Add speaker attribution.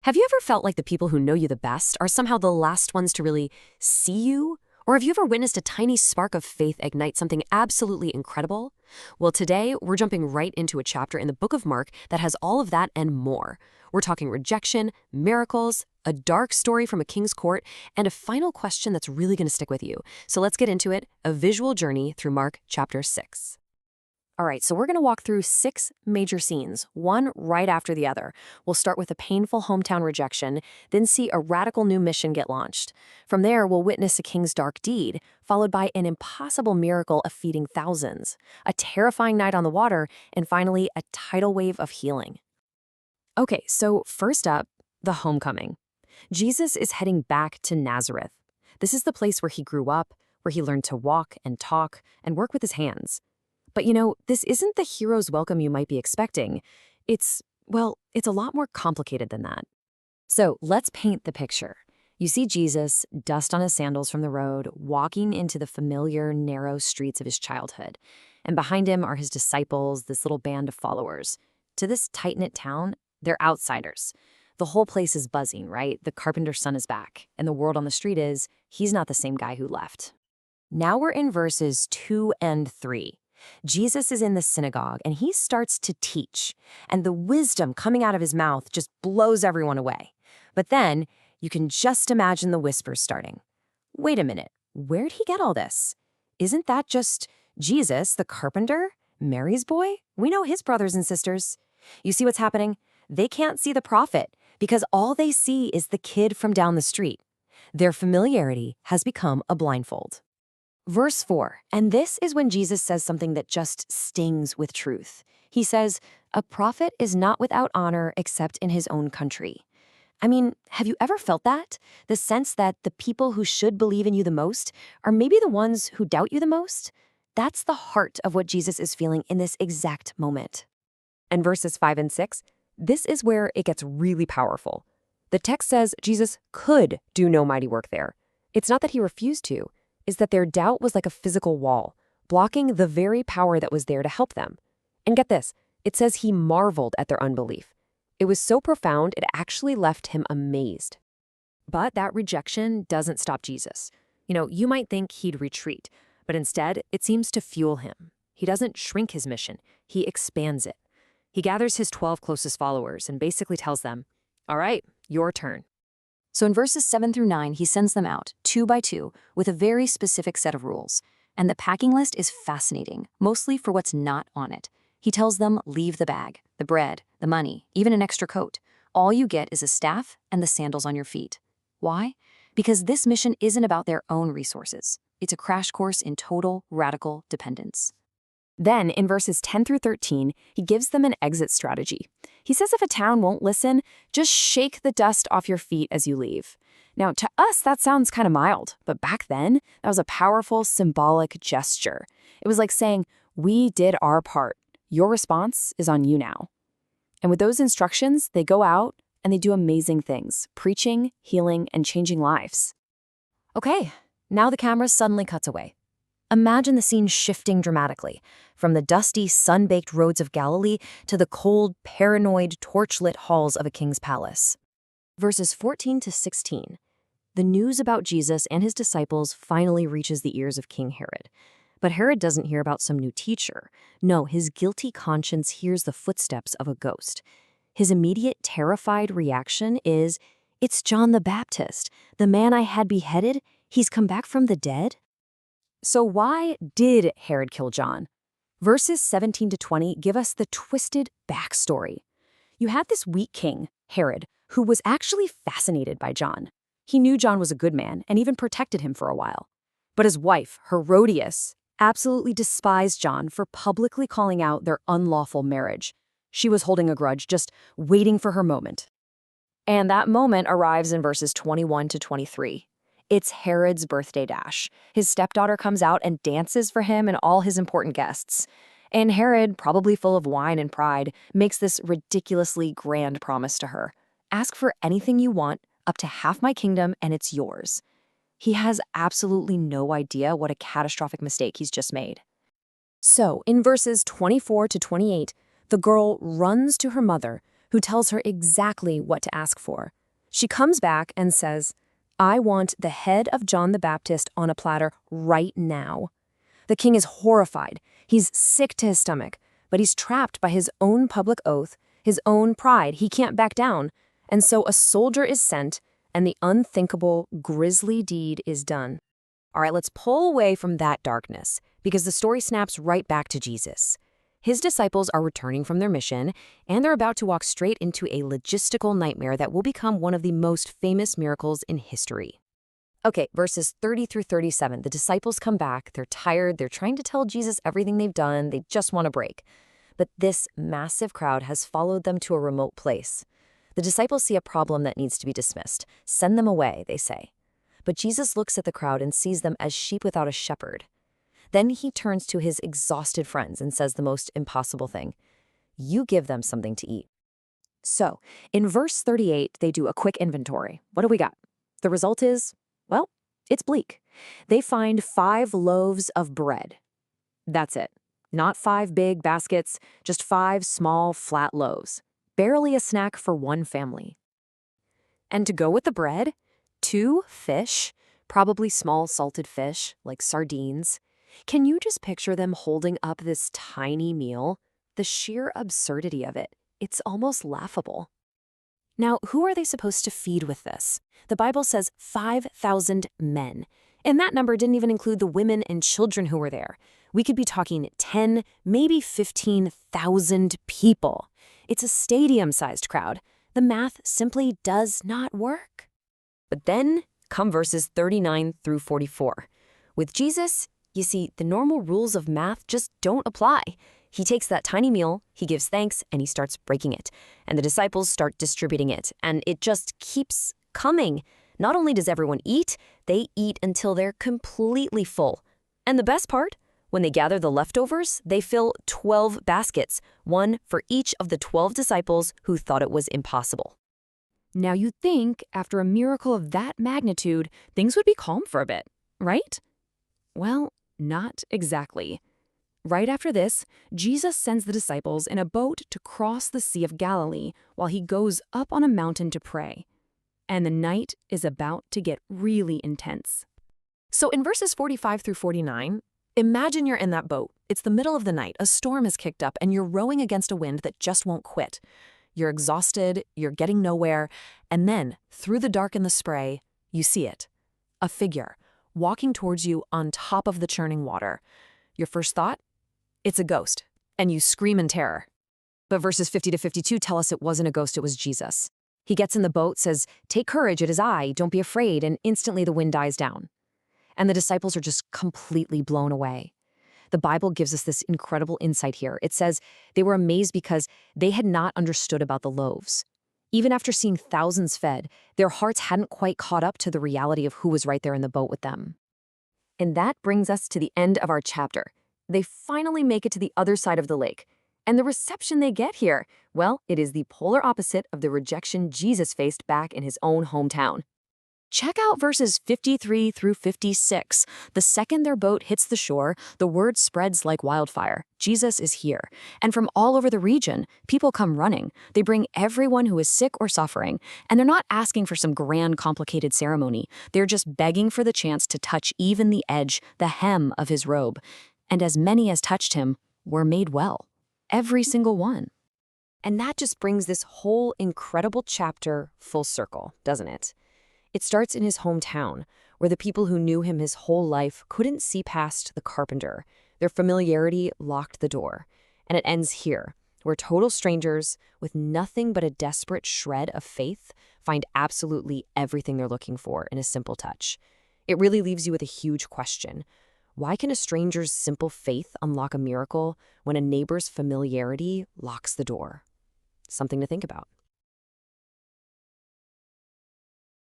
Speaker 1: Have you ever felt like the people who know you the best are somehow the last ones to really see you? Or have you ever witnessed a tiny spark of faith ignite something absolutely incredible? Well, today we're jumping right into a chapter in the book of Mark that has all of that and more. We're talking rejection, miracles, a dark story from a king's court, and a final question that's really going to stick with you. So let's get into it, a visual journey through Mark chapter 6. All right, so we're going to walk through 6 major scenes, one right after the other. We'll start with a painful hometown rejection, then see a radical new mission get launched. From there, we'll witness a king's dark deed, followed by an impossible miracle of feeding thousands, a terrifying night on the water, and finally, a tidal wave of healing. Okay, so first up, the homecoming. Jesus is heading back to Nazareth. This is the place where he grew up, where he learned to walk and talk and work with his hands. But this isn't the hero's welcome you might be expecting. It's a lot more complicated than that. So let's paint the picture. You see Jesus, dust on his sandals from the road, walking into the familiar, narrow streets of his childhood. And behind him are his disciples, this little band of followers. To this tight-knit town, they're outsiders. The whole place is buzzing, right? The carpenter's son is back. And the word on the street is, he's not the same guy who left. Now we're in verses 2 and 3. Jesus is in the synagogue, and he starts to teach, and the wisdom coming out of his mouth just blows everyone away. But then, you can just imagine the whispers starting. Wait a minute, where'd he get all this? Isn't that just Jesus, the carpenter? Mary's boy? We know his brothers and sisters. You see what's happening? They can't see the prophet, because all they see is the kid from down the street. Their familiarity has become a blindfold. Verse 4, and this is when Jesus says something that just stings with truth. He says, "A prophet is not without honor except in his own country." I mean, have you ever felt that? The sense that the people who should believe in you the most are maybe the ones who doubt you the most? That's the heart of what Jesus is feeling in this exact moment. And verses 5 and 6, this is where it gets really powerful. The text says Jesus could do no mighty work there. It's not that he refused to. Is that their doubt was like a physical wall, blocking the very power that was there to help them. And get this, it says he marveled at their unbelief. It was so profound, it actually left him amazed. But that rejection doesn't stop Jesus. You might think he'd retreat, but instead, it seems to fuel him. He doesn't shrink his mission, he expands it. He gathers his 12 closest followers and basically tells them, all right, your turn. So in verses 7 through 9, he sends them out, 2 by 2, with a very specific set of rules. And the packing list is fascinating, mostly for what's not on it. He tells them, leave the bag, the bread, the money, even an extra coat. All you get is a staff and the sandals on your feet. Why? Because this mission isn't about their own resources. It's a crash course in total, radical dependence. Then, in verses 10 through 13, he gives them an exit strategy. He says if a town won't listen, just shake the dust off your feet as you leave. Now, to us, that sounds kind of mild, but back then, that was a powerful, symbolic gesture. It was like saying, we did our part. Your response is on you now. And with those instructions, they go out and they do amazing things, preaching, healing, and changing lives. Okay, now the camera suddenly cuts away. Imagine the scene shifting dramatically, from the dusty, sun-baked roads of Galilee to the cold, paranoid, torch-lit halls of a king's palace. Verses 14 to 16. The news about Jesus and his disciples finally reaches the ears of King Herod. But Herod doesn't hear about some new teacher. No, his guilty conscience hears the footsteps of a ghost. His immediate, terrified reaction is, it's John the Baptist, the man I had beheaded. He's come back from the dead? So why did Herod kill John? Verses 17 to 20 give us the twisted backstory. You had this weak king, Herod, who was actually fascinated by John. He knew John was a good man and even protected him for a while. But his wife, Herodias, absolutely despised John for publicly calling out their unlawful marriage. She was holding a grudge, just waiting for her moment. And that moment arrives in verses 21 to 23. It's Herod's birthday dash. His stepdaughter comes out and dances for him and all his important guests. And Herod, probably full of wine and pride, makes this ridiculously grand promise to her. Ask for anything you want, up to half my kingdom, and it's yours. He has absolutely no idea what a catastrophic mistake he's just made. So, in verses 24 to 28, the girl runs to her mother,
Speaker 2: who tells her exactly what to ask for. She comes back and says, "I want the head of John the Baptist on a platter right now." The king is horrified. He's sick to his stomach, but he's trapped by his own public oath, his own pride. He can't back down. And so a soldier is sent, and the unthinkable, grisly deed is done.
Speaker 1: All right, let's pull away from that darkness, because the story snaps right back to Jesus. His disciples are returning from their mission, and they're about to walk straight into a logistical nightmare that will become one of the most famous miracles in history. Okay, verses 30 through 37, the disciples come back, they're tired, they're trying to tell Jesus everything they've done, they just want a break. But this massive crowd has followed them to a remote place. The disciples see a problem that needs to be dismissed. Send them away, they say. But Jesus looks at the crowd and sees them as sheep without a shepherd. Then he turns to his exhausted friends and says the most impossible thing. You give them something to eat. So, in verse 38, they do a quick inventory. What do we got? The result is, well, it's bleak. They find 5 loaves of bread. That's it. Not 5 big baskets, just 5 small, flat loaves. Barely a snack for one family. And to go with the bread, 2 fish, probably small salted fish, like sardines. Can you just picture them holding up this tiny meal? The sheer absurdity of it. It's almost laughable. Now, who are they supposed to feed with this? The Bible says 5,000 men. And that number didn't even include the women and children who were there. We could be talking 10, maybe 15,000 people. It's a stadium-sized crowd. The math simply does not work. But then come verses 39 through 44. With Jesus, you see, the normal rules of math just don't apply. He takes that tiny meal, he gives thanks, and he starts breaking it. And the disciples start distributing it, and it just keeps coming. Not only does everyone eat, they eat until they're completely full. And the best part? When they gather the leftovers, they fill 12 baskets, one for each of the 12 disciples who thought it was impossible. Now you'd think, after a miracle of that magnitude, things would be calm for a bit, right? Well, not exactly. Right after this, Jesus sends the disciples in a boat to cross the Sea of Galilee while he goes up on a mountain to pray. And the night is about to get really intense. So in verses 45 through 49, imagine you're in that boat. It's the middle of the night, a storm has kicked up, and you're rowing against a wind that just won't quit. You're exhausted, you're getting nowhere, and then, through the dark and the spray, you see it. A figure, walking towards you on top of the churning water. Your first thought? It's a ghost, and you scream in terror. But verses 50 to 52 tell us it wasn't a ghost, it was Jesus. He gets in the boat, says, "Take courage, it is I, don't be afraid," and instantly the wind dies down. And the disciples are just completely blown away. The Bible gives us this incredible insight here. It says they were amazed because they had not understood about the loaves. Even after seeing thousands fed, their hearts hadn't quite caught up to the reality of who was right there in the boat with them. And that brings us to the end of our chapter. They finally make it to the other side of the lake. And the reception they get here, well, it is the polar opposite of the rejection Jesus faced back in his own hometown. Check out verses 53 through 56. The second their boat hits the shore, the word spreads like wildfire. Jesus is here. And from all over the region, people come running. They bring everyone who is sick or suffering. And they're not asking for some grand, complicated ceremony. They're just begging for the chance to touch even the edge, the hem of his robe. And as many as touched him were made well. Every single one. And that just brings this whole incredible chapter full circle, doesn't it? It starts in his hometown, where the people who knew him his whole life couldn't see past the carpenter. Their familiarity locked the door. And it ends here, where total strangers, with nothing but a desperate shred of faith, find absolutely everything they're looking for in a simple touch. It really leaves you with a huge question. Why can a stranger's simple faith unlock a miracle when a neighbor's familiarity locks the door? Something to think about.